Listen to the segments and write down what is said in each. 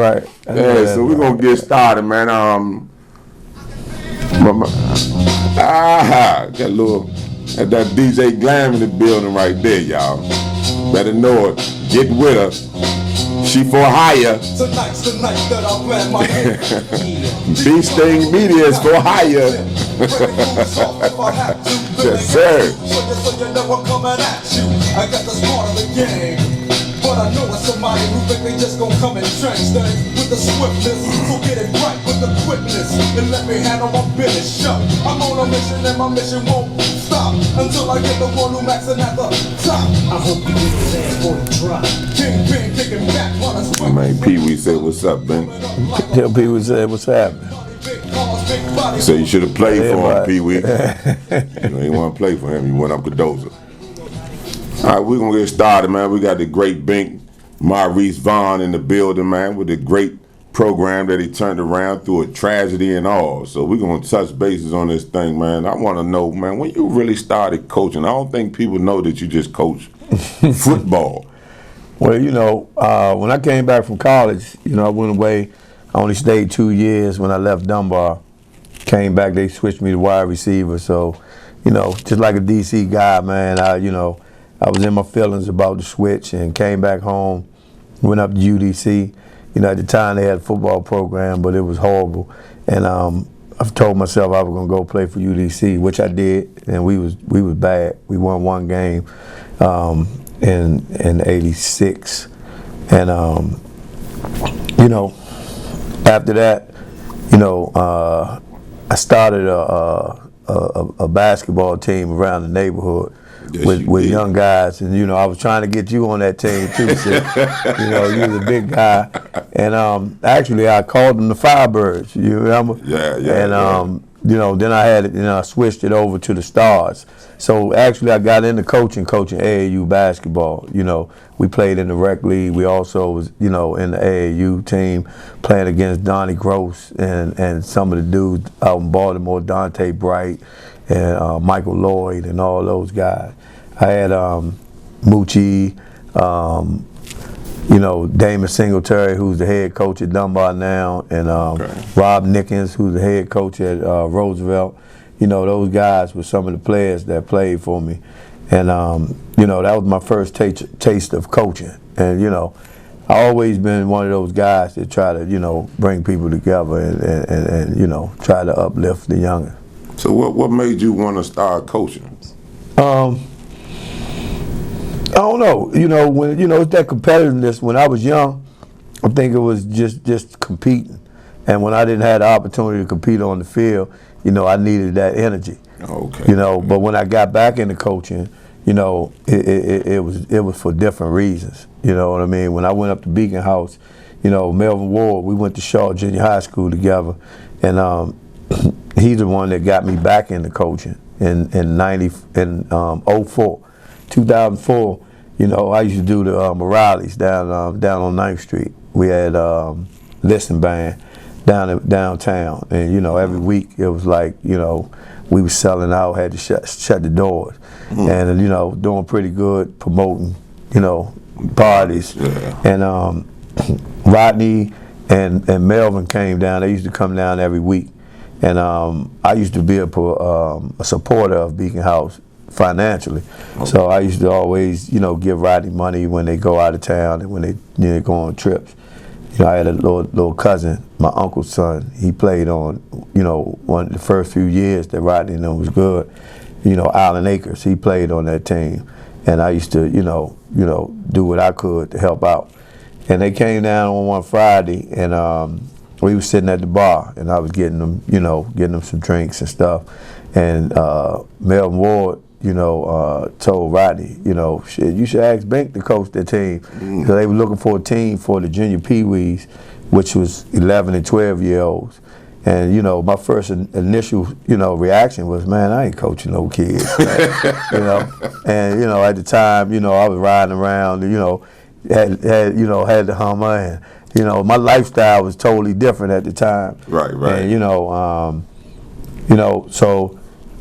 Right. Yeah, so we're gonna get started, man. Got a little that DJ Glam in the building right there, y'all. Better know it. Get with her. She for hire. Tonight's the night that I'll grab my head. BeeSting Media is for hire. Yes, sir. So you know I'm coming at you. I got the smart of the game. But I know it's somebody who think they just gon' come and change things with the swiftness. So get it right with the quickness and let me handle my business. Shut. I'm on a mission and my mission won't stop until I get the one who maxing at the top. I hope you get his ass for the drop. Kingpin kicking back while I swing. Man, Pee Wee said, "What's up, Ben?" Tell Pee Wee said, "What's happening?" So you should have played for him, Pee Wee. You know, you want to play for him. You went up to Dozer. All right, we're going to get started, man. We got the great Bink Maurice Vaughn in the building, man, with the great program that he turned around through a tragedy and all. So we're going to touch bases on this thing, man. I want to know, man, when you really started coaching, I don't think people know that you just coach football. Well, you know, when I came back from college, you know, I went away. I only stayed 2 years. When I left Dunbar, came back, they switched me to wide receiver. So, you know, just like a DC guy, man, I was in my feelings about the switch and came back home, went up to UDC. You know, at the time they had a football program, but it was horrible. And I've told myself I was gonna go play for UDC, which I did, and we was bad. We won one game in '86, and you know, after that, you know, I started a basketball team around the neighborhood. Yes, with young guys, and you know, I was trying to get you on that team too. So, you know, you was a big guy, and actually I called them the Firebirds. You remember? Yeah. And you know, then I switched it over to the Stars. So actually, I got into coaching AAU basketball. You know, we played in the rec league. We also was, you know, in the AAU team, playing against Donnie Gross and some of the dudes out in Baltimore, Dante Bright and Michael Lloyd and all those guys. I had Moochie, you know, Damon Singletary, who's the head coach at Dunbar now, and Rob Nickens, who's the head coach at Roosevelt. You know, those guys were some of the players that played for me. And, you know, that was my first taste of coaching. And, you know, I always been one of those guys that try to, you know, bring people together and you know, try to uplift the younger. So what made you want to start coaching? I don't know. You know, when it's that competitiveness. When I was young, I think it was just competing, and when I didn't have the opportunity to compete on the field, you know, I needed that energy. Okay. You know, but when I got back into coaching, you know, it was for different reasons. You know what I mean? When I went up to Beacon House, you know, Melvin Ward, we went to Shaw Junior High School together, and he's the one that got me back into coaching in 04. 2004, you know, I used to do the Morales down on 9th Street. We had listen band downtown, and you know, every week it was like, you know, we was selling out, had to shut the doors, and you know, doing pretty good, promoting, you know, parties, and Rodney and Melvin came down. They used to come down every week, and I used to be a supporter of Beacon House financially. Okay. So I used to always, you know, give Rodney money when they go out of town and when they go on trips. You know, I had a little cousin, my uncle's son. He played on, you know, one of the first few years that Rodney knew was good. You know, Allen Akers. He played on that team, and I used to, you know, do what I could to help out. And they came down on one Friday, and we was sitting at the bar, and I was getting them some drinks and stuff. And Melvin Ward, you know, told Rodney, you know, shit, you should ask Bink to coach the team. So they were looking for a team for the junior Pee-wees, which was 11 and 12-year-olds. And, you know, my first initial, you know, reaction was, man, I ain't coaching no kids. You know, and, you know, at the time, you know, I was riding around, you know, had the Hummer, and, you know, my lifestyle was totally different at the time. Right. And, you know, so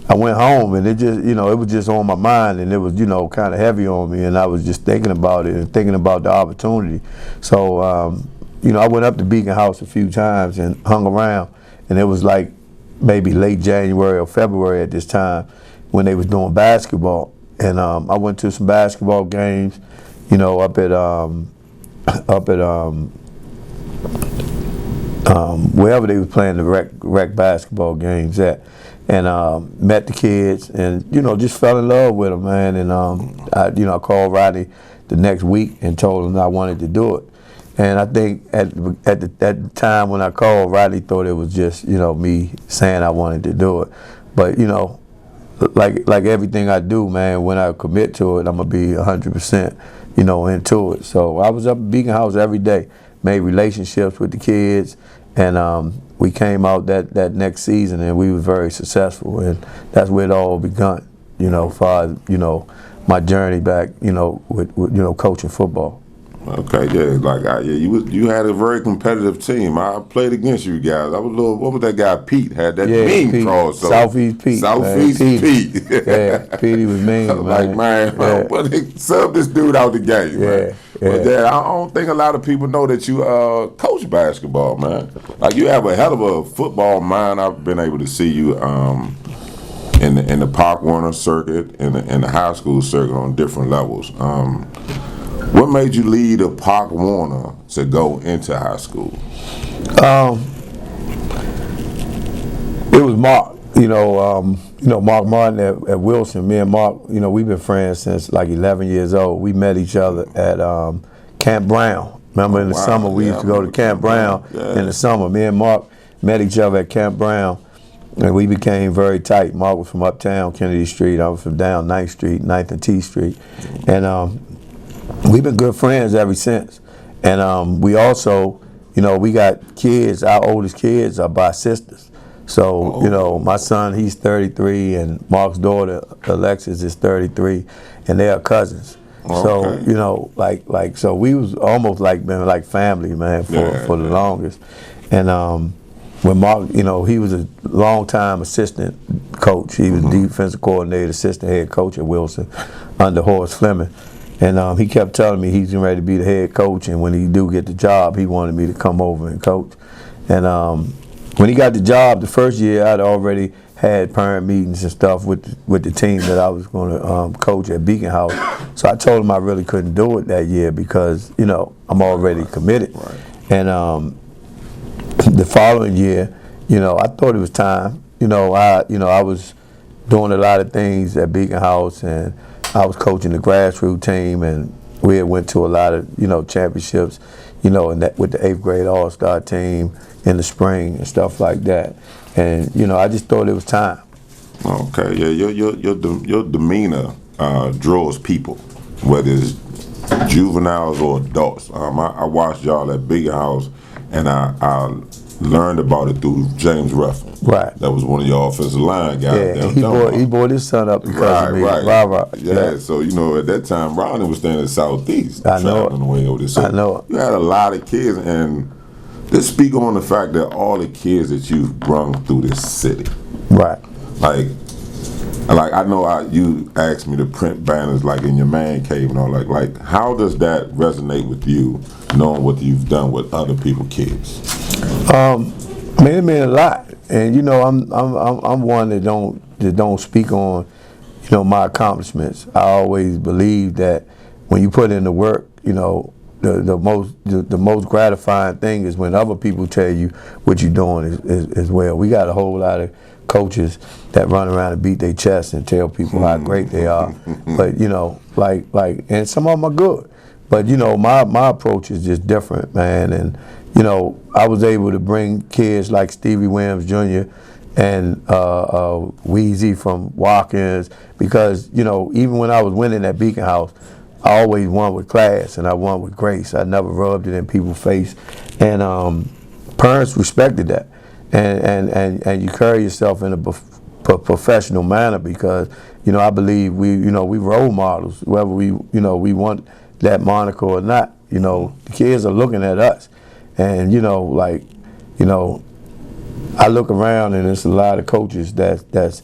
I went home, and it just, you know, it was just on my mind, and it was, you know, kind of heavy on me, and I was just thinking about it and thinking about the opportunity. So you know, I went up to Beacon House a few times and hung around, and it was like maybe late January or February at this time when they was doing basketball. And I went to some basketball games, you know, up at wherever they was playing the rec basketball games at, and met the kids, and you know, just fell in love with them, man. And I called Rodney the next week and told him I wanted to do it. And I think at the time when I called, Rodney thought it was just, you know, me saying I wanted to do it. But you know, like everything I do, man, when I commit to it, I'm gonna be 100%, you know, into it. So I was up at Beacon House every day, made relationships with the kids, and we came out that next season, and we were very successful, and that's where it all begun, you know, for, you know, my journey back, you know, with you know, coaching football. Okay, yeah, like you had a very competitive team. I played against you guys. I was a little. What was that guy? Pete had that mean cross. Southeast Pete. Southeast Pete. Yeah, Pete was mean. I was like, man, well, they subbed this dude out the game, man. But I don't think a lot of people know that you coach basketball, man. Like, you have a hell of a football mind. I've been able to see you in the Park Warner circuit, in the high school circuit on different levels. What made you leave the Park Warner to go into high school? It was Mark. You know, Mark Martin at Wilson. Me and Mark, you know, we've been friends since like 11 years old. We met each other at Camp Brown. Remember, in the summer we used to go to Camp Brown. In the summer, me and Mark met each other at Camp Brown, and we became very tight. Mark was from uptown Kennedy Street. I was from down 9th Street, 9th and T Street, and we've been good friends ever since. And we also, you know, we got kids. Our oldest kids are by sisters. So, you know, my son, he's 33, and Mark's daughter, Alexis, is 33, and they are cousins. Okay. So, you know, like, so we was almost like been like family, man, for the longest. And when Mark, you know, he was a long-time assistant coach. He was defensive coordinator, assistant head coach at Wilson under Horace Fleming. And he kept telling me he's ready to be the head coach, and when he do get the job, he wanted me to come over and coach. And when he got the job, the first year, I'd already had parent meetings and stuff with the team that I was going to coach at Beacon House. So I told him I really couldn't do it that year because, you know, I'm already committed. Right. And the following year, you know, I thought it was time. I was doing a lot of things at Beacon House, and I was coaching the grassroots team, and we had went to a lot of, you know, championships, you know, and that with the 8th grade All-Star team in the spring and stuff like that. And, you know, I just thought it was time. Okay, yeah, your demeanor draws people, whether it's juveniles or adults. I watched y'all at Beacon House, and I learned about it through James Ruffin. Right. That was one of your offensive line guys. Yeah, he brought his son up because of me. Right. Yeah, so, you know, at that time, Ronnie was staying in Southeast. I know it. On the way over there. So I know it. You had a lot of kids, and let's speak on the fact that all the kids that you've brung through this city. Right. Like I know you asked me to print banners like in your man cave and all. Like how does that resonate with you, knowing what you've done with other people's kids? It meant a lot, and you know, I'm one that don't speak on, you know, my accomplishments. I always believe that when you put in the work, you know, the most gratifying thing is when other people tell you what you're doing as well. We got a whole lot of coaches that run around and beat their chest and tell people how great they are, but you know, like, and some of them are good, but you know, my approach is just different, man. And you know, I was able to bring kids like Stevie Williams Jr. and Weezy from Watkins, because you know, even when I was winning at Beacon House, I always won with class and I won with grace. I never rubbed it in people's face, and parents respected that. And you carry yourself in a professional manner, because you know, I believe we role models, whether we want that moniker or not. You know, the kids are looking at us, and you know, I look around and there's a lot of coaches that's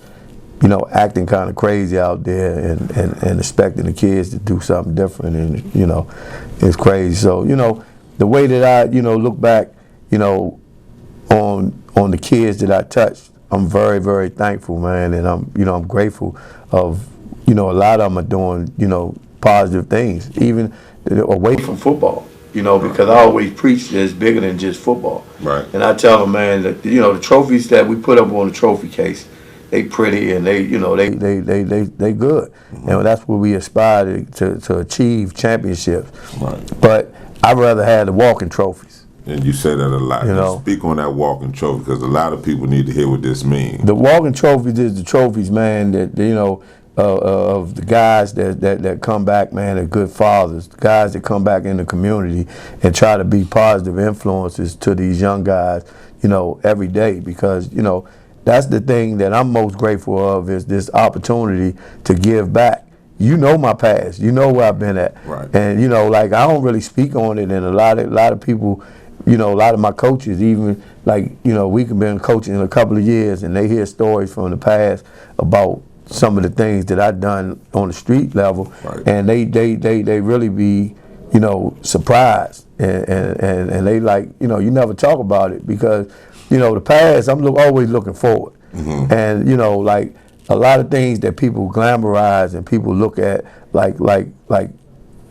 you know, acting kind of crazy out there and expecting the kids to do something different, and you know, it's crazy. So you know, the way that I, look back, on the kids that I touched, I'm very, very thankful, man, and I'm grateful of, a lot of them are doing, positive things, even away from football, because I always preach that it's bigger than just football. Right. And I tell them, man, that, the trophies that we put up on the trophy case, they pretty and they good. Mm-hmm. And that's what we aspire to achieve championships. Right. But I'd rather have the walking trophies. And you say that a lot. You speak on that walking trophy because a lot of people need to hear what this means. The walking trophies is the trophies, man, that, of the guys that come back, man, are good fathers, the guys that come back in the community and try to be positive influences to these young guys, every day, because, that's the thing that I'm most grateful of, is this opportunity to give back. My past, where I've been at. Right. And, I don't really speak on it, and a lot of people, a lot of my coaches, even we can been coaching a couple of years and they hear stories from the past about some of the things that I've done on the street level. Right. And they really be, surprised and they you never talk about it because, the past, I'm always looking forward. Mm-hmm. And, a lot of things that people glamorize and people look at like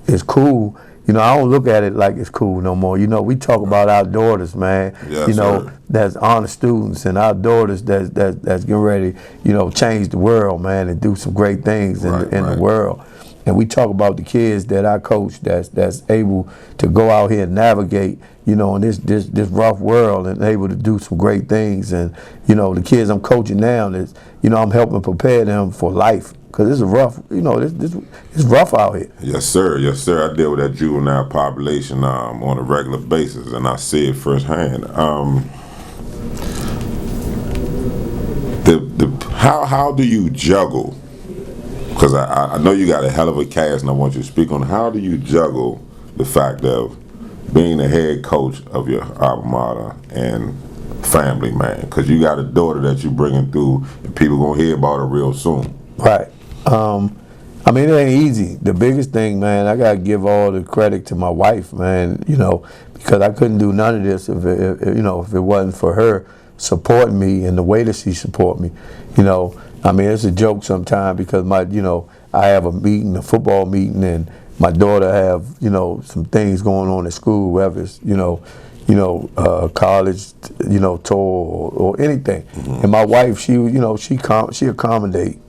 it's cool. I don't look at it like it's cool no more. We talk about our daughters, man. Yes, sir. That's honor students and our daughters that's getting ready, change the world, man, and do some great things in the world. And we talk about the kids that I coach that's able to go out here and navigate, in this rough world and able to do some great things. And, the kids I'm coaching now, I'm helping prepare them for life. Because it's a rough, it's rough out here. Yes, sir. Yes, sir. I deal with that juvenile population on a regular basis, and I see it firsthand. How do you juggle? Because I know you got a hell of a cast, and I want you to speak on how do you juggle the fact of being the head coach of your alma mater and family, man? Because you got a daughter that you bringing through, and people gonna hear about her real soon. Right. It ain't easy. The biggest thing, man, I gotta give all the credit to my wife, man. Because I couldn't do none of this if it wasn't for her supporting me and the way that she support me. It's a joke sometimes because I have a football meeting, and my daughter have some things going on at school, whether it's college tour or anything. Mm-hmm. And my wife, she accommodate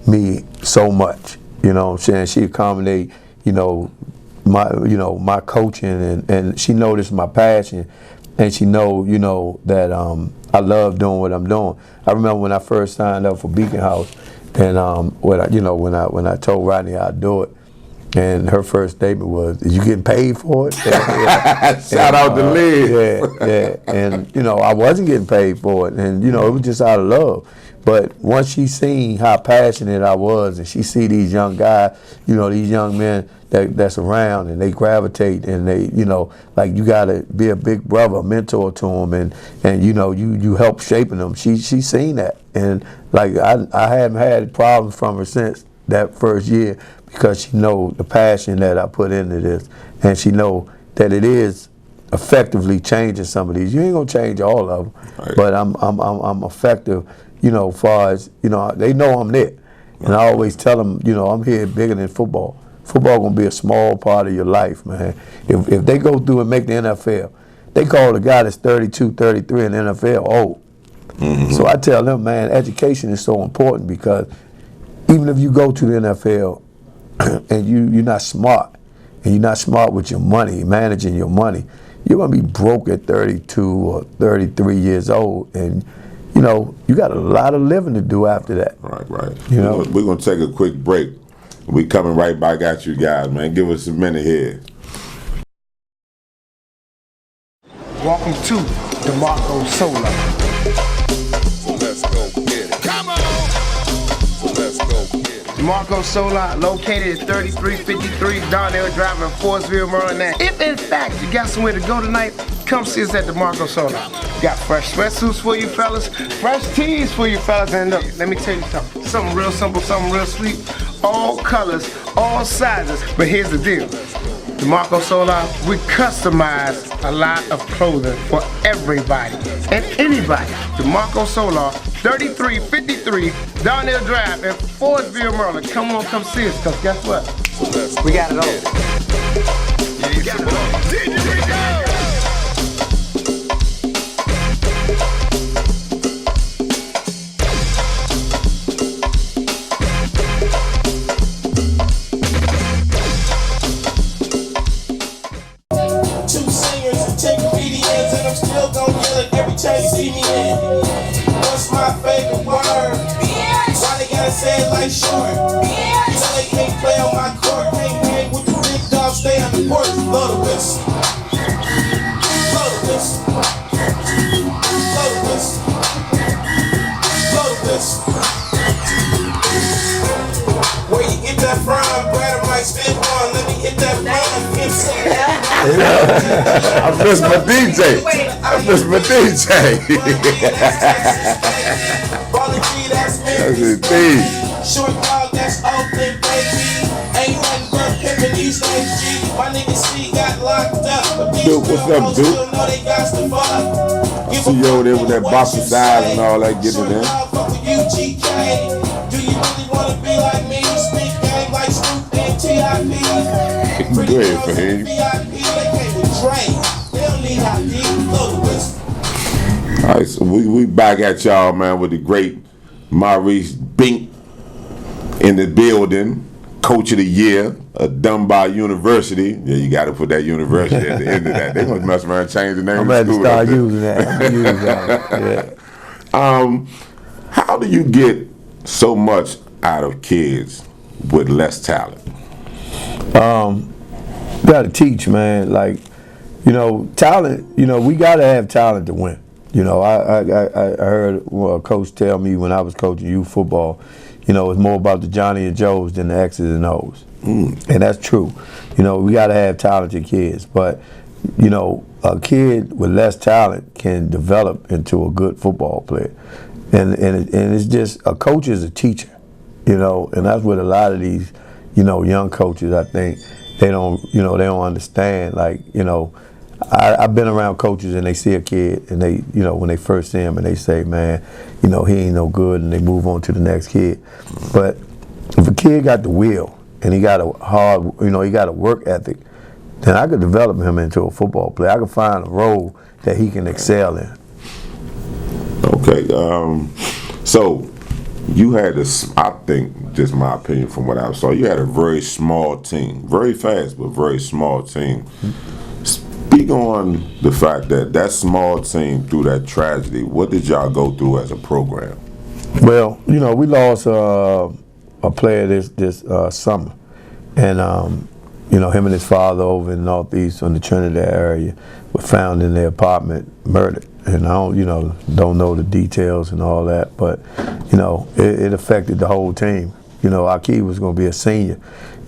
me so much. What I'm saying? She accommodate my coaching, and she noticed my passion, and she know that I love doing what I'm doing. I remember when I first signed up for Beacon House, and when I told Rodney I'd do it, and her first statement was, "Is you getting paid for it?" Shout out to Liz. Yeah. And I wasn't getting paid for it, and it was just out of love. But once she seen how passionate I was, and she see these young guys, these young men that's around, and they gravitate, and they, you gotta be a big brother, a mentor to them, and you help shaping them. She seen that, and I haven't had problems from her since that first year, because she know the passion that I put into this, and she know that it is effectively changing some of these. You ain't gonna change all of them, right. But I'm effective. Far as they know I'm there, and I always tell them, I'm here bigger than football. Football gonna be a small part of your life, man. If they go through and make the NFL, they call the guy that's 32, 33 in the NFL old. Mm-hmm. So I tell them, man, education is so important, because even if you go to the NFL and you're not smart, and you're not smart with your money, managing your money, you're gonna be broke at 32 or 33 years old, and you got a lot of living to do after that. Right. We're going to take a quick break. We coming right back at you guys, man. Give us a minute here. Welcome to DeMarco Solar. So let's go get it. Come on! So let's go get it. DeMarco Solar, located at 3353 Darnell Drive in Forestville, Maryland. If in fact you got somewhere to go tonight, come see us at DeMarco Solar. We got fresh sweatsuits for you fellas, fresh tees for you fellas, and look, let me tell you something. Something real simple, something real sweet. All colors, all sizes, but here's the deal. DeMarco Solar, we customize a lot of clothing for everybody and anybody. DeMarco Solar, 3353 Darnell Drive in Forestville, Maryland. Come on, come see us, because guess what? We got it all. We got it all. You see me in. What's my favorite word? Why they gotta say it like short? You know they can't play on my court. Can't hang with the big dogs, stay on the porch. Blow the whistle. Blow the whistle. Blow the whistle. Blow the whistle. Where you get that from? Brad might spin on. Let me hit that rhyme. I miss my DJ. I miss my DJ. That's his thing. Short dog, that's Oakland, baby. Ain't nothing but pimpin' these days, G. My nigga C got locked up. Dude, what's up, dude? See you over there with that boxer size and all that getting in there. Do you really want to be like me? Speak game like Snoop and T.I.P. Go ahead, Fahim. All right, so we back at y'all, man, with the great Maurice Bink in the building, Coach of the Year, Dunbar University. Yeah, you got to put that university at the end of that. They gonna mess around and change the name. I'm of the going to start using that. I'm gonna use that. Yeah. How do you get so much out of kids with less talent? Got to teach, man. Like, you know, talent. You know, we got to have talent to win. You know, I heard a coach tell me when I was coaching youth football, you know, it's more about the Johnny and Joes than the X's and O's. And that's true. You know, we got to have talented kids. But, you know, a kid with less talent can develop into a good football player. And it's just, a coach is a teacher, you know, and that's what a lot of these, you know, young coaches, I think, they don't understand. Like, you know, I've been around coaches and they see a kid and they, you know, when they first see him and they say, man, you know, he ain't no good, and they move on to the next kid. But if a kid got the will and he got a hard, you know, he got a work ethic, then I could develop him into a football player. I could find a role that he can excel in. Okay, so you had this, I think, just my opinion from what I saw, you had a very small team, very fast, but very small team. Speak on the fact that small team, through that tragedy, what did y'all go through as a program? Well, you know, we lost a player this summer, and you know, him and his father over in Northeast on the Trinidad area were found in their apartment murdered. And I don't know the details and all that, but you know, it affected the whole team. You know, our kid was going to be a senior.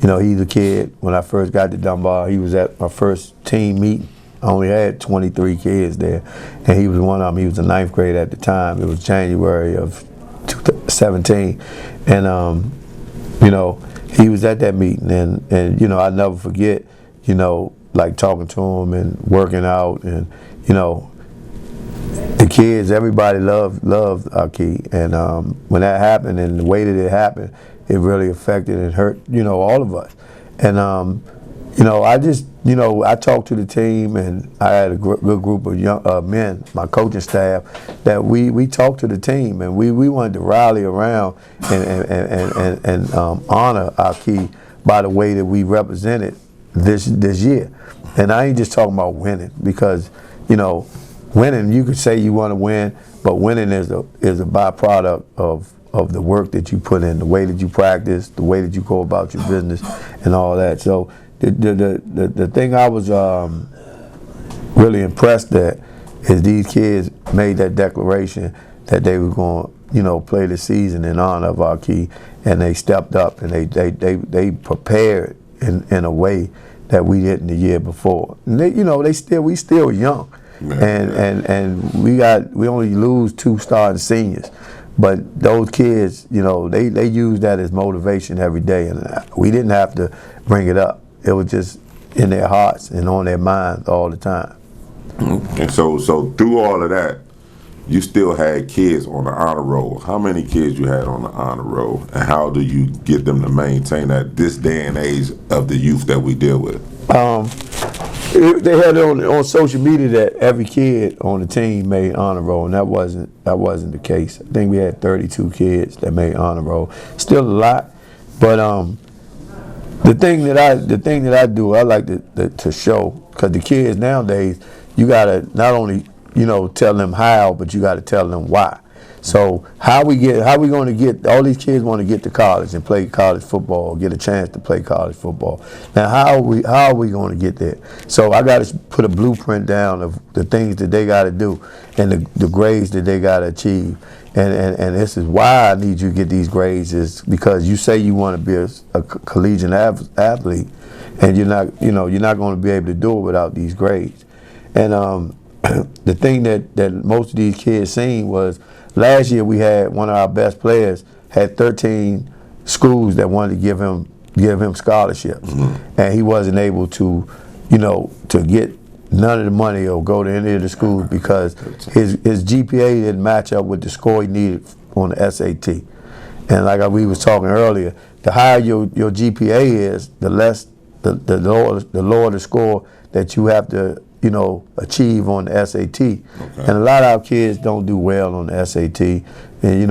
You know, he's a kid. When I first got to Dunbar, he was at my first team meeting. I only had 23 kids there, and he was one of them. He was in 9th grade at the time. It was January of 2017, and you know, he was at that meeting, and you know, I never forget, you know, like talking to him and working out, and you know, the kids, everybody loved our kid, and when that happened and the way that it happened, it really affected and hurt, you know, all of us. And you know, I just, you know, I talked to the team, and I had a good group of young men, my coaching staff, that we talked to the team, and we wanted to rally around and honor our key by the way that we represented this year. And I ain't just talking about winning, because, you know, winning, you could say you want to win, but winning is a byproduct of the work that you put in, the way that you practice, the way that you go about your business, and all that. So the thing I was really impressed at is these kids made that declaration that they were going to, you know, play the season in honor of our key, and they stepped up and they prepared in a way that we didn't the year before. And they, you know, we still young. And we only lose 2 starting seniors, but those kids, you know, they use that as motivation every day, and we didn't have to bring it up. It was just in their hearts and on their minds all the time. And so through all of that, you still had kids on the honor roll. How many kids you had on the honor roll, and how do you get them to maintain that this day and age of the youth that we deal with? They had it on social media that every kid on the team made honor roll, and that wasn't the case. I think we had 32 kids that made honor roll. Still a lot, but the thing that I do, I like to show, because the kids nowadays, you gotta not only tell them how, but you gotta tell them why. So how we going to get all these kids want to get to college and play college football, get a chance to play college football. Now how are we going to get there? So I got to put a blueprint down of the things that they got to do and the grades that they got to achieve. And this is why I need you to get these grades, is because you say you want to be a collegiate athlete, and you're not going to be able to do it without these grades. And the thing that most of these kids seen was, last year we had one of our best players had 13 schools that wanted to give him scholarships, and he wasn't able to get none of the money or go to any of the schools because his GPA didn't match up with the score he needed on the SAT. And like we was talking earlier, the higher your GPA is, the less the lower the score that you have to achieve on the SAT. Okay. And a lot of our kids don't do well on the SAT, and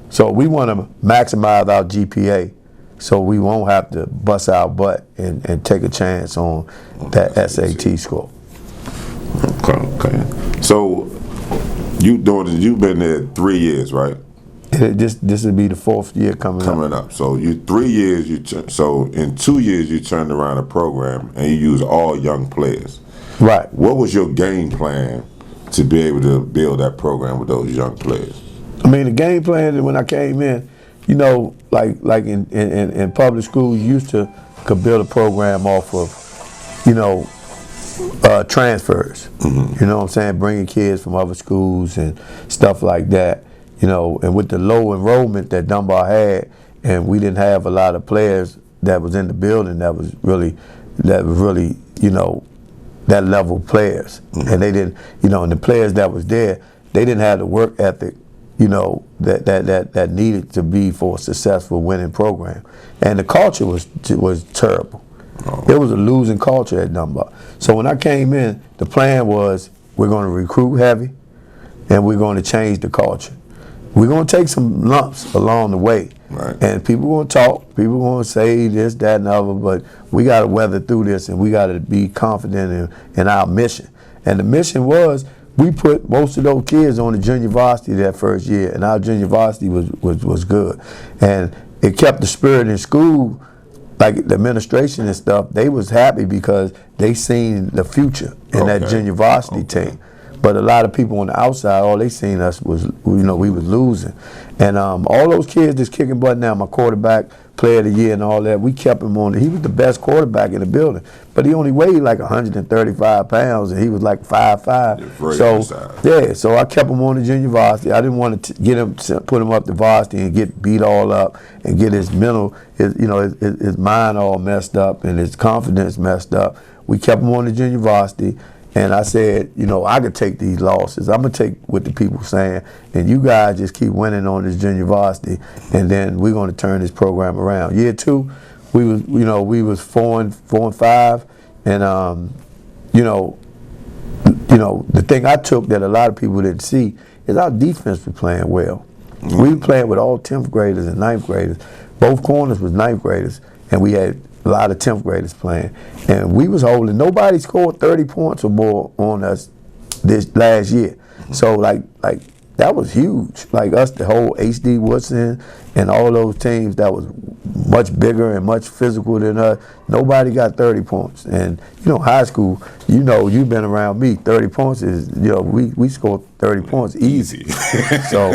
so we want to maximize our GPA so we won't have to bust our butt and take a chance on that SAT score. Okay. So you've been there 3 years, right? This would be the 4th year coming up. So you 3 years. So in 2 years you turned around the program and you used all young players. Right. What was your game plan to be able to build that program with those young players? I mean, the game plan when I came in, like in public schools, you used to could build a program off of, transfers. Mm-hmm. You know what I'm saying? Bringing kids from other schools and stuff like that. And with the low enrollment that Dunbar had, and we didn't have a lot of players that was in the building that was really, that level players. Mm-hmm. And they didn't, and the players that was there, they didn't have the work ethic, that needed to be for a successful winning program. And the culture was terrible. Oh. It was a losing culture at Dunbar. So when I came in, the plan was we're going to recruit heavy, and we're going to change the culture. We're going to take some lumps along the way. Right. And people are going to talk, people are going to say this, that, and the other, but we got to weather through this, and we got to be confident in our mission. And the mission was, we put most of those kids on the junior varsity that first year, and our junior varsity was good. And it kept the spirit in school, like the administration and stuff, they was happy because they seen the future in that junior varsity team. But a lot of people on the outside, all they seen us was, we was losing. And all those kids that's kicking butt now, my quarterback, player of the year and all that, we kept him on. He was the best quarterback in the building. But he only weighed like 135 pounds, and he was like 5'5". So I kept him on the junior varsity. I didn't want to get him, put him up to varsity and get beat all up and get his mental, his mind all messed up and his confidence messed up. We kept him on the junior varsity. And I said, I could take these losses. I'm gonna take what the people saying, and you guys just keep winning on this junior varsity, and then we're gonna turn this program around. Year 2, we was 4-5, and the thing I took that a lot of people didn't see is our defense was playing well. Mm-hmm. We were playing with all 10th graders and 9th graders. Both corners was 9th graders, and we had a lot of 10th graders playing, and we was holding. Nobody scored 30 points or more on us this last year. Mm-hmm. So like that was huge. Like us, the whole HD Woodson and all those teams that was much bigger and much physical than us. Nobody got 30 points. And high school, you've been around me. 30 points is we scored 30 points easy. So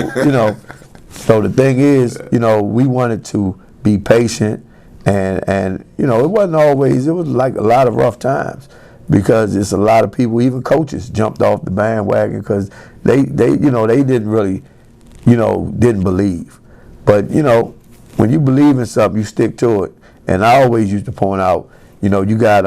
so the thing is, we wanted to be patient. And it wasn't always, it was like a lot of rough times because it's a lot of people, even coaches jumped off the bandwagon because they didn't really, didn't believe. But, when you believe in something, you stick to it. And I always used to point out, you know, you got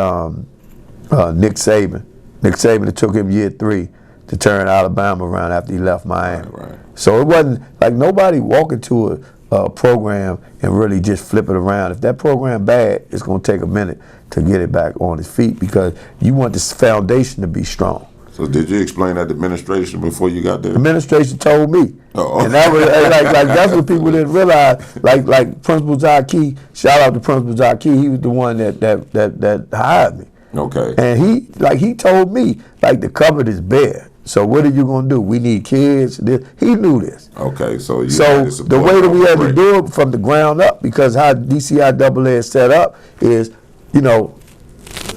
Nick Saban. Nick Saban, it took him year 3 to turn Alabama around after he left Miami. Right. So it wasn't like nobody walking to a program and really just flip it around. If that program bad, it's going to take a minute to get it back on its feet because you want this foundation to be strong. So did you explain that to administration before you got there? Administration told me, and that was like that's what people didn't realize. Like Principal Zaki, shout out to Principal Zaki, he was the one that hired me. Okay. And he told me like the cupboard is bare. So what are you gonna do? We need kids. He knew this. Okay, so the way that we had to do it from the ground up, because how DCIAA is set up is, you know,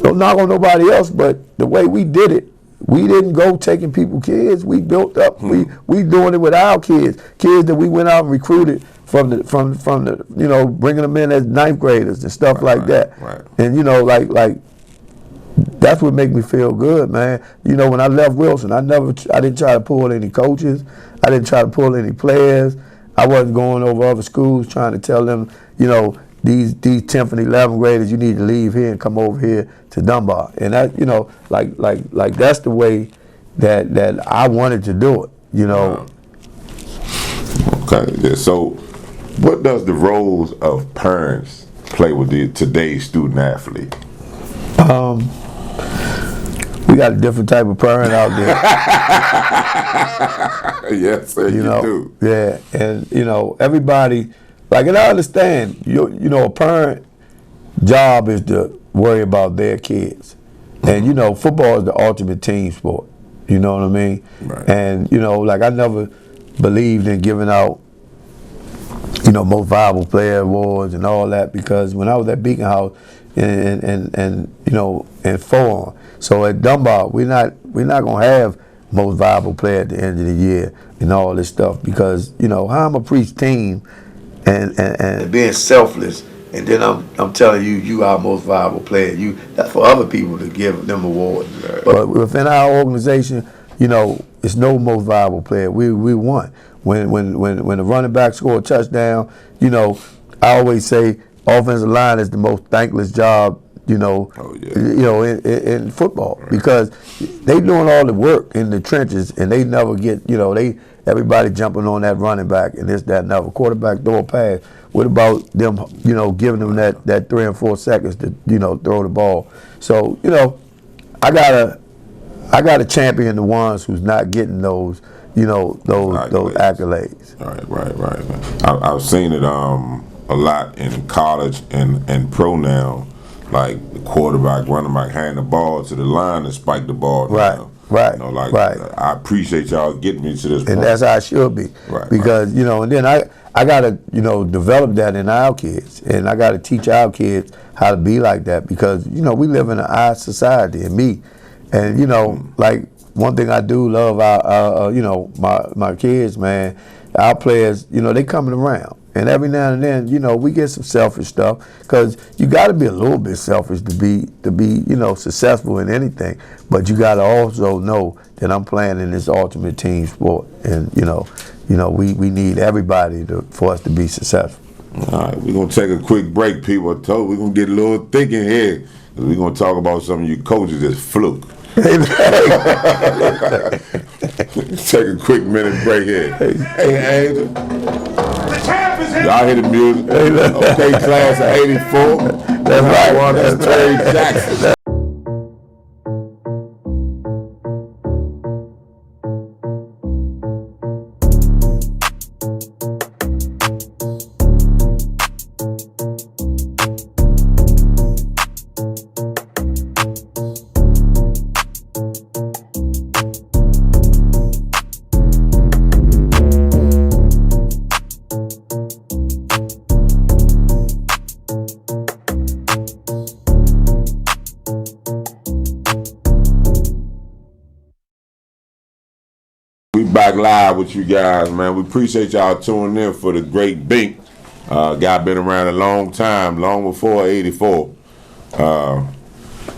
don't knock on nobody else, but the way we did it, we didn't go taking people kids. We built up. We doing it with our kids that we went out and recruited from the you know, bringing them in as 9th graders and stuff like that. Right. And you know, like. That's what make me feel good, man. You know, when I left Wilson, I didn't try to pull any coaches. I didn't try to pull any players. I wasn't going over other schools trying to tell them, you know, these 10th and 11th graders, you need to leave here and come over here to Dunbar. And that, you know, like that's the way that I wanted to do it, you know. Okay, so what does the roles of parents play with today's student athlete? We got a different type of parent out there. Yes, sir, you do. Yeah, and you know, everybody, like, and I understand, you know, a parent job is to worry about their kids. And you know, football is the ultimate team sport. You know what I mean? Right. And you know, like, I never believed in giving out, you know, most valuable player awards and all that, because when I was at Beacon House and you know, and Forum, so at Dunbar we're not gonna have most valuable player at the end of the year and all this stuff, because you know, how I'm a preach team and being selfless, and then I'm telling you, you are most valuable player. That's for other people to give them awards. Right. But within our organization, you know, it's no most valuable player. We won. When the running back scored a touchdown, you know, I always say offensive line is the most thankless job, you know, you know, in football, right, because they doing all the work in the trenches and they never get, you know, everybody jumping on that running back and this, that, and other. Quarterback throw a pass. What about them, you know, giving them that 3 and 4 seconds to, you know, throw the ball? So, you know, I gotta champion the ones who's not getting those, you know, those accolades. Right. I've seen it a lot in college and pro now, like the quarterback, running back, hand the ball to the line and spike the ball down. Right. You know, like, right. I appreciate y'all getting me to this point. And that's how it should be. Right. Because, you know, and then I gotta, you know, develop that in our kids, and I gotta teach our kids how to be like that, because, you know, we live in an I society, and me. And, you know, like, one thing I do love our you know, my kids, man, our players, you know, they coming around. And every now and then, you know, we get some selfish stuff, because you got to be a little bit selfish to be, you know, successful in anything. But you got to also know that I'm playing in this ultimate team sport, and you know, we need everybody for us to be successful. All right, we're gonna take a quick break, people. I told we're gonna get a little thick in here, because we're gonna talk about some of you coaches that's fluke. Take a quick minute break here. Hey, Angel. Y'all hear the music? Okay, class of '84. That's right. That's Terry Jackson. Back live with you guys, man. We appreciate y'all tuning in for the great Bink. Guy been around a long time, long before '84.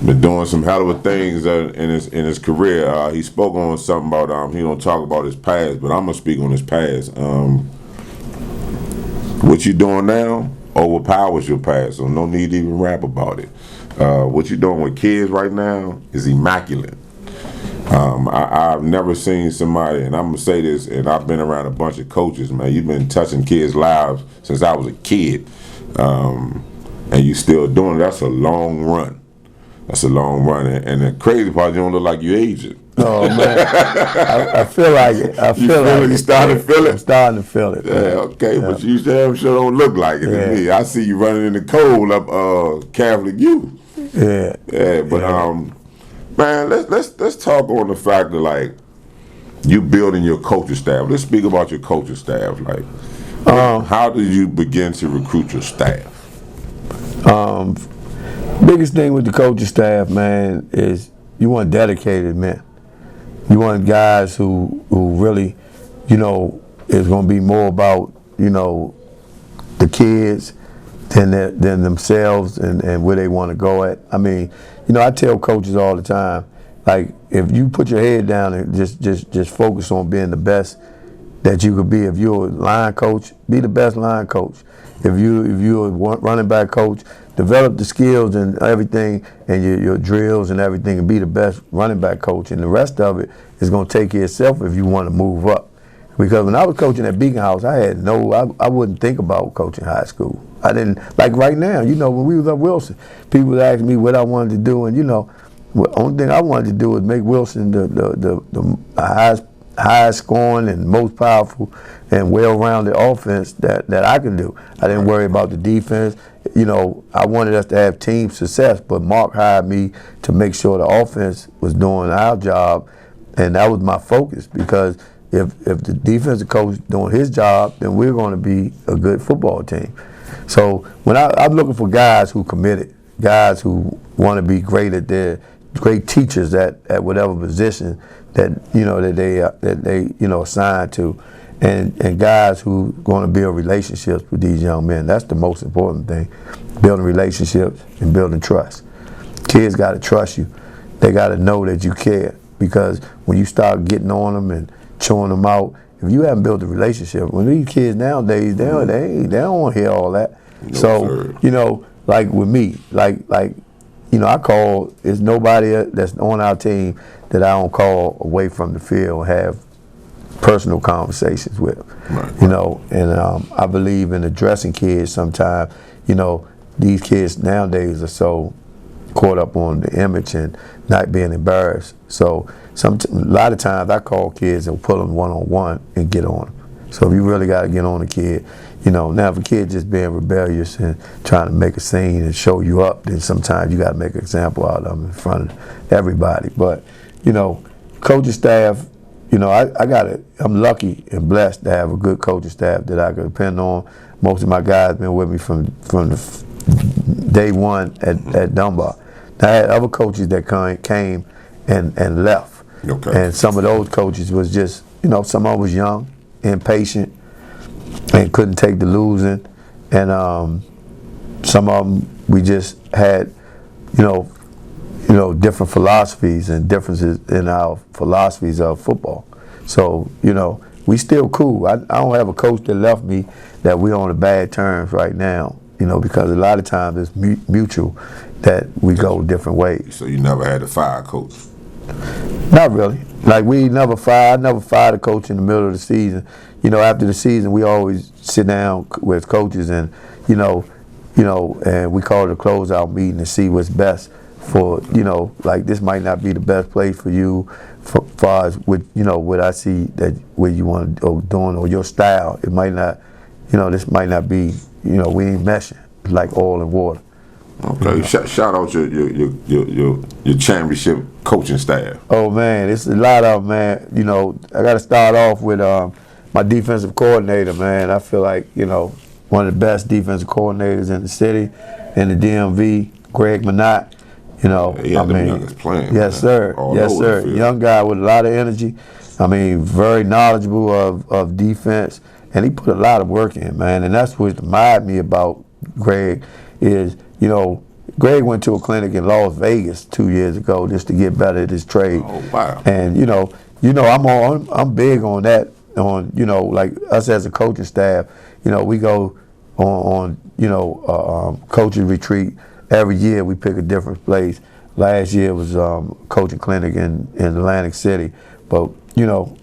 Been doing some hell of a things in his career. He spoke on something about he don't talk about his past, but I'm gonna speak on his past. What you doing now overpowers your past, so no need to even rap about it. What you're doing with kids right now is immaculate. I've never seen somebody, and I'm gonna say this, and I've been around a bunch of coaches, man. You've been touching kids' lives since I was a kid, and you still doing it. That's a long run. That's a long run, and the crazy part, you don't look like you aging. Oh man, I feel like it. You starting to feel it? I'm starting to feel it. Yeah, okay, but you damn sure don't look like it to me. I see you running in the cold up Catholic U. Yeah. Yeah, but man, let's talk on the fact that like you building your coaching staff. Let's speak about your coaching staff. Like, how did you begin to recruit your staff? Biggest thing with the coaching staff, man, is you want dedicated men. You want guys who really, is going to be more about, the kids than themselves and where they want to go at. I mean, I tell coaches all the time, like, if you put your head down and just focus on being the best that you could be. If you're a line coach, be the best line coach. If you're a running back coach, develop the skills and everything and your drills and everything and be the best running back coach. And the rest of it is going to take care of itself if you want to move up. Because when I was coaching at Beacon House, I wouldn't think about coaching high school. I didn't, like right now, when we was at Wilson, people would ask me what I wanted to do, and the only thing I wanted to do was make Wilson the highest scoring and most powerful and well-rounded offense that I can do. I didn't worry about the defense. I wanted us to have team success, but Mark hired me to make sure the offense was doing our job, and that was my focus, because if the defensive coach doing his job, then we're going to be a good football team. So when I'm looking for guys who committed, guys who want to be great at great teachers at whatever position that they assigned to, and guys who going to build relationships with these young men. That's the most important thing, building relationships and building trust. Kids got to trust you. They got to know that you care, because when you start getting on them and chewing them out, if you haven't built a relationship, when these kids nowadays, they don't want to hear all that. No, so, sir. Like with me, I call, there's nobody that's on our team that I don't call away from the field and have personal conversations with. Right. And I believe in addressing kids sometimes. These kids nowadays are so caught up on the image and not being embarrassed. So a lot of times I call kids and pull them one-on-one and get on them. So if you really got to get on a kid, now if a kid just being rebellious and trying to make a scene and show you up, then sometimes you got to make an example out of them in front of everybody. But, coaching staff, I'm lucky and blessed to have a good coaching staff that I can depend on. Most of my guys been with me from the day one at Dunbar. Now, I had other coaches that came and left. Okay. And some of those coaches was just, some of them was young, impatient, and couldn't take the losing. And some of them, we just had, different philosophies and differences in our philosophies of football. So, we still cool. I don't have a coach that left me that we're on the bad terms right now, because a lot of times it's mutual that we go different ways. So you never had to fire a coach? Not really. Like I never fired a coach in the middle of the season. After the season, we always sit down with coaches and, and we call it a closeout meeting to see what's best for, like this might not be the best place for you, for far as with, what I see that where you want to doing or your style. It might not, this might not be, we ain't meshing like oil and water. Okay, shout out your championship coaching staff. Oh man, it's a lot of them, man. I got to start off with my defensive coordinator, man. I feel like one of the best defensive coordinators in the city, in the DMV, Greg Minot. Youngest playing. Yes, sir. Yes, sir. Young guy with a lot of energy. Very knowledgeable of defense, and he put a lot of work in, man. And that's what admired me about Greg is, Greg went to a clinic in Las Vegas 2 years ago just to get better at his trade. Oh wow! And I'm big on that. On like us as a coaching staff, we go on coaching retreat. Every year we pick a different place. Last year was coaching clinic in Atlantic City. But,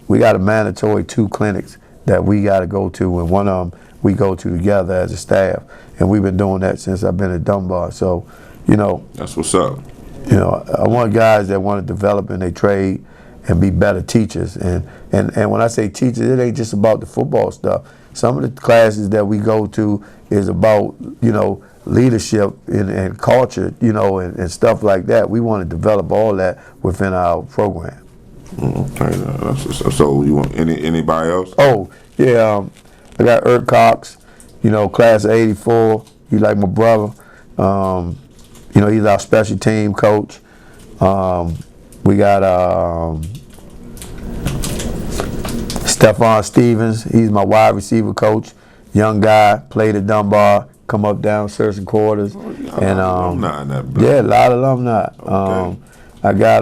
we got a mandatory 2 clinics that we got to go to, and one of them we go to together as a staff. And we've been doing that since I've been at Dunbar. So, that's what's up. I want guys that want to develop in their trade and be better teachers. And when I say teachers, it ain't just about the football stuff. Some of the classes that we go to is about, leadership and culture, and stuff like that. We want to develop all that within our program. Okay, so you want anybody else? Oh, yeah, I got Ert Cox, class of '84. He's like my brother. He's our special team coach. We got Stephon Stevens. He's my wide receiver coach. Young guy, played at Dunbar, come up down Searching Quarters. And alumni in that yeah, a lot of alumni. Okay. I got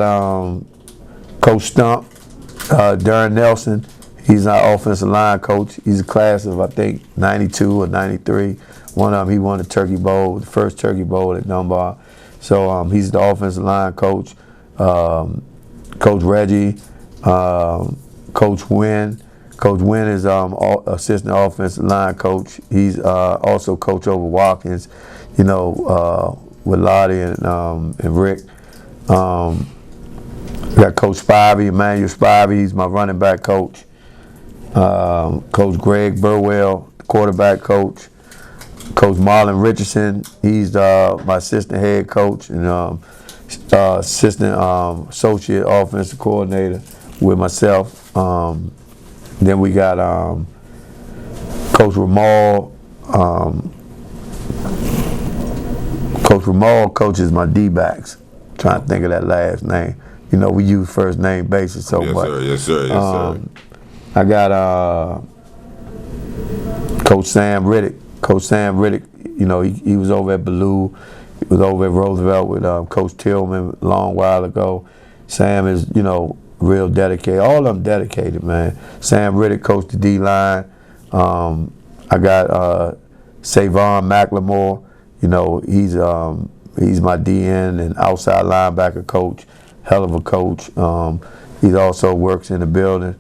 Coach Stump, Darren Nelson. He's our offensive line coach. He's a class of, I think, 92 or 93. One of them, he won the Turkey Bowl, the first Turkey Bowl at Dunbar. So he's the offensive line coach. Coach Reggie, Coach Wynn. Coach Wynn is assistant offensive line coach. He's also coach over Watkins, with Lottie and Rick. We got Coach Spivey, Emmanuel Spivey. He's my running back coach. Coach Greg Burwell, quarterback coach. Coach Marlon Richardson, he's my assistant head coach and assistant associate offensive coordinator with myself. Then we got Coach Ramal. Coach Ramal coaches my D-backs. Trying to think of that last name. We use first name basis so much. Yes, sir. I got Coach Sam Riddick. Coach Sam Riddick, he was over at Ballou. He was over at Roosevelt with Coach Tillman a long while ago. Sam is, real dedicated. All of them dedicated, man. Sam Riddick coached the D-line. I got Savon McLemore. He's my DN and outside linebacker coach. Hell of a coach. He also works in the building.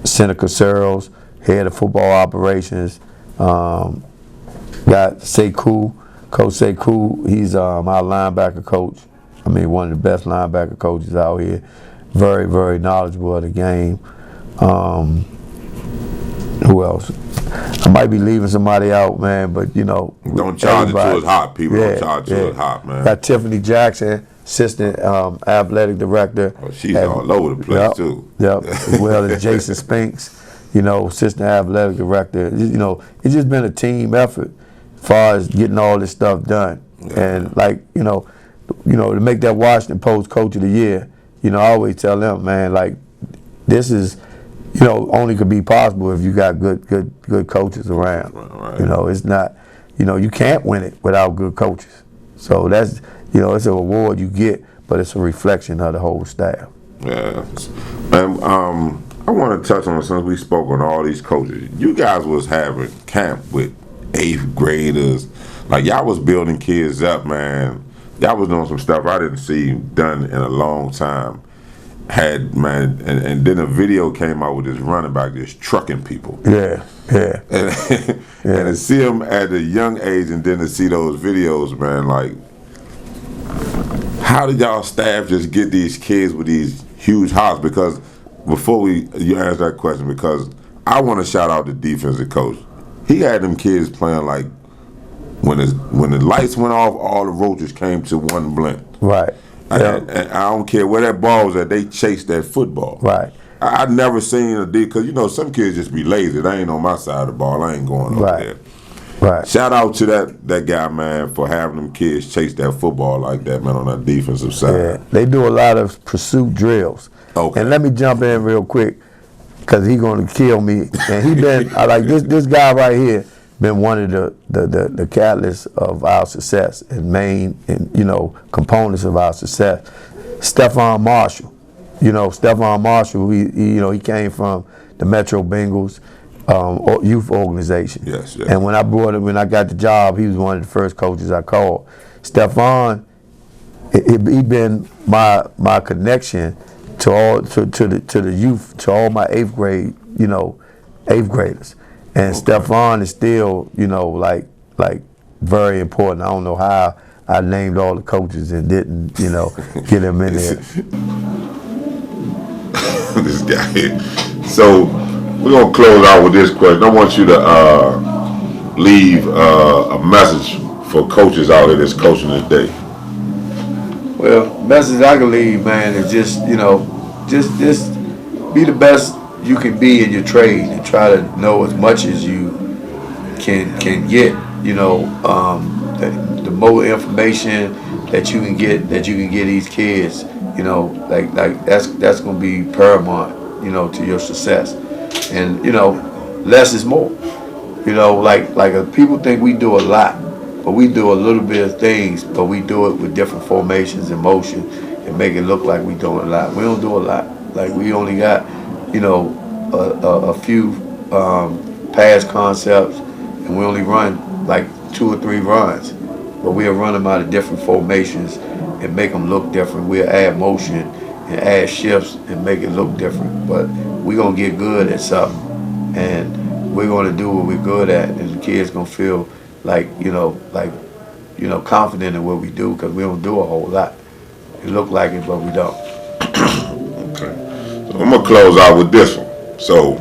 Seneca Searles, head of football operations. Got Sekou, Coach Sekou. He's my linebacker coach. One of the best linebacker coaches out here. Very, very knowledgeable of the game. Who else? I might be leaving somebody out, man, but don't charge it to us hot, people. Don't charge it to us hot, man. Got Tiffany Jackson, assistant athletic director. Oh, she's all over the place too. Yep. As well as Jason Spinks, assistant athletic director. It's just been a team effort as far as getting all this stuff done. Yeah. And to make that Washington Post Coach of the Year, I always tell them, man, this is, only could be possible if you got good coaches around. Right. It's not, you can't win it without good coaches. So that's, it's an award you get, but it's a reflection of the whole staff. Yeah. And I want to touch on, since we spoke on all these coaches, you guys was having camp with 8th graders. Y'all was building kids up, man. Y'all was doing some stuff I didn't see done in a long time. And then a video came out with this running back just trucking people. Yeah. And to see them at a young age, and then to see those videos, man, how did y'all staff just get these kids with these huge hearts? Because before you ask that question, because I want to shout out the defensive coach. He had them kids playing when the lights went off, all the roaches came to one blink. Right. And I don't care where that ball was at, they chased that football. Right. I've never seen a D, because some kids just be lazy. They ain't on my side of the ball. I ain't going over there. Right. Shout out to that guy, man, for having them kids chase that football like that, man, on that defensive side. Yeah, they do a lot of pursuit drills. Okay. And let me jump in real quick, because he's going to kill me. And he been, this guy right here, been one of the catalysts of our success and main components of our success. Stephon Marshall, Stephon Marshall, he came from the Metro Bengals. youth organization. Yes, yes. And when I got the job, he was one of the first coaches I called. Stephon, he been my connection to the youth, to all my 8th grade, 8th graders. And Stephon is still, like very important. I don't know how I named all the coaches and didn't, get them in there. This guy here. So we're gonna close out with this question. I want you to leave a message for coaches out there that's coaching today. Well, message I can leave, man, is just just be the best you can be in your trade and try to know as much as you can get. The more information that you can get these kids. Like that's gonna be paramount. To your success, and less is more. Like people think we do a lot, but we do a little bit of things, but we do it with different formations and motion and make it look like we doing a lot. We don't do a lot. Like we only got a few pass concepts, and we only run like 2 or 3 runs, but we'll run them out of different formations and make them look different. We'll add motion and add shifts and make it look different. But we're gonna get good at something, and we're gonna do what we're good at, and the kids gonna feel like confident in what we do, because we don't do a whole lot. It look like it, but we don't. Okay. So I'm gonna close out with this one. So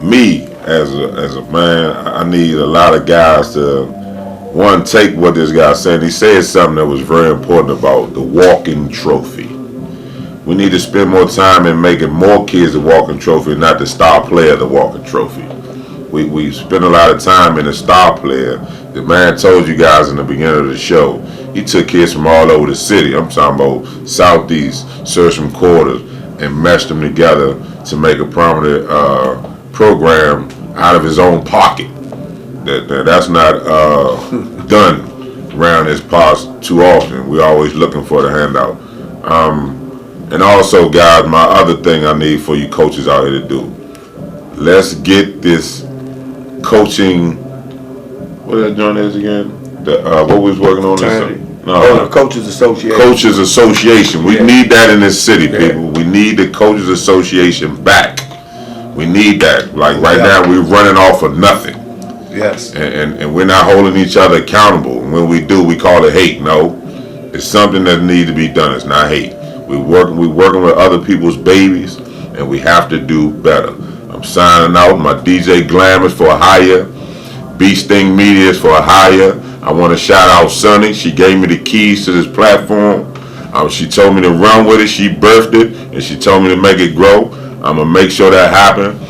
me as a man, I need a lot of guys to take what this guy said. He said something that was very important about the walking trophy. We need to spend more time in making more kids the walking trophy, not the star player the walking trophy. We spend a lot of time in the star player. The man told you guys in the beginning of the show, he took kids from all over the city. I'm talking about Southeast, Sursham Quarters, and meshed them together to make a prominent program out of his own pocket. That's not done around his parts too often. We're always looking for the handout. And also, guys, my other thing I need for you coaches out here to do, let's get this coaching, what that joint is again? What we was working on this? The Coaches Association. Coaches Association. We need that in this city, people. We need the Coaches Association back. We need that. Like right now, we're running off of nothing. Yes. And we're not holding each other accountable. And when we do, we call it hate. No, it's something that needs to be done. It's not hate. We're working with other people's babies, and we have to do better. I'm signing out. My DJ Glam is for a hire. BeeSting Media is for a hire. I want to shout out Sonny. She gave me the keys to this platform. She told me to run with it. She birthed it, and she told me to make it grow. I'm going to make sure that happens.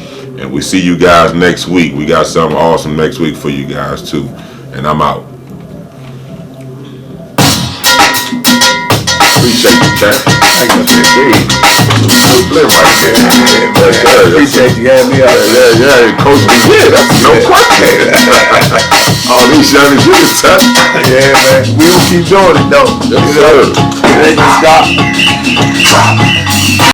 And we see you guys next week. We got something awesome next week for you guys, too. And I'm out. Appreciate you, chat. Thank you, right there. Appreciate you having me out. Yeah, Coach B. Yeah, that's no question. All these young niggas, huh? Yeah, man. We will keep doing it, though. Yes, sir. It ain't just stop.